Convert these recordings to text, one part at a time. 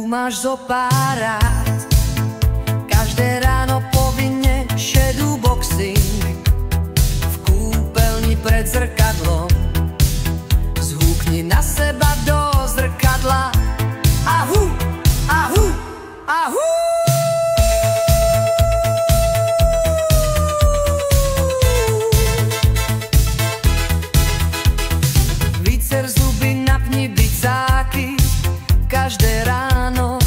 máš zo pár rád. Každé ráno povinne šedú boxing, v kúpeľni pred zrkadlom. Zhúkni na seba do zrkadla. Ahu, ahu, ahu. Vycer zuby, napni bicáky každé ráno.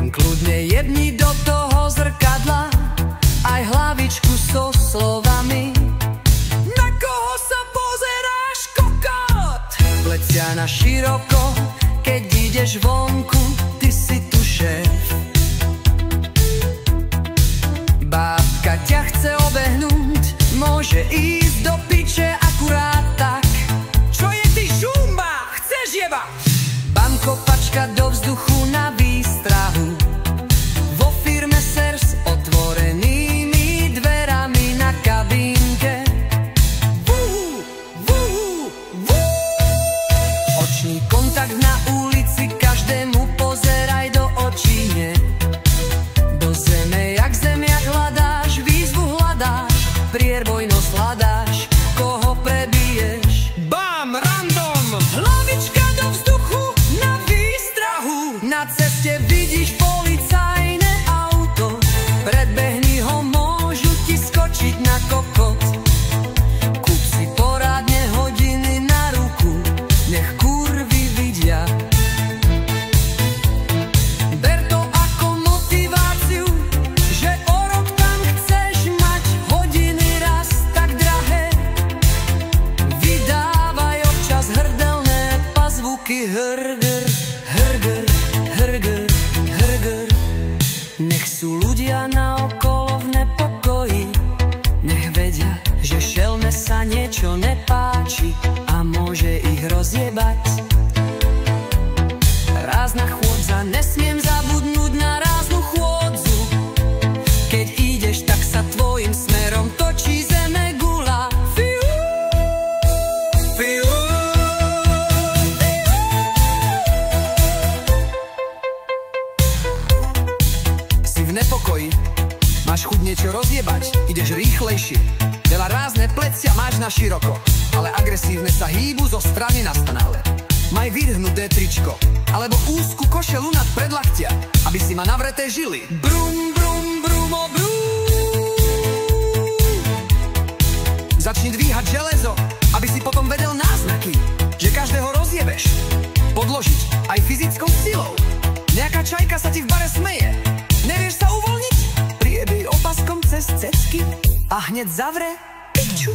Kľudne jebni do toho zrkadla aj hlavičku so slovami: na koho sa pozeráš, kokot? Plecia na široko, keď ideš vonku, ty si tu šéf. Bábka ťa chce obehnúť, môže ísť do piče akurát tak. Čo je ty žumba? Chceš jebať? Bankopačka do vzduchu na výstrahu, vo firme ser s otvorenými dverami na kabínke. Vuhu, vuhu, vuhu. Očný kontakt na ulici, každému pozeraj do očí, nie. Do zeme jak zemiak hľadáš, výzvu hľadáš, prierbojnosť hľadáš, koho prebiješ. Bam, random! Hlavička do vzduchu na výstrahu, na ceste vidíš policajné auto, predbehni ho, môžu ti skočiť na kokot. Kúp si porádne hodiny na ruku, nech kurvy vidia. Ber to ako motiváciu, že o rok tam chceš mať hodiny raz tak drahé. Vydávaj občas hrdelné pazvuky, hrger, hrger, hrger, hrger. Nech sú ľudia naokolo v nepokoji, nech vedia, že šelme sa niečo nepáči a môže ich rozjebať. Rázna chôdza, nesmiem zabudnúť na ráznu chôdzu. Keď ideš, tak sa tvojim smerom točí zeme gula. Fiu, fiu. Si v nepokoji, máš chuť niečo rozjebať, ideš rýchlejšie. Veľa rázne plecia máš na široko, ale agresívne sa hýbu zo strany na strane. Maj vyrhnuté tričko, alebo úzku košelu nad predlaktia, aby si ma navreté žily. Brum, brum, brumo, brum. Začni dvíhať železo, aby si potom vedel náznaky, že každého rozjebeš. Podložiť aj fyzickou silou. Nejaká čajka sa ti v bare smeje, nevieš sa uvoľniť? Priebij opaskom cez cecky a hneď zavre piču.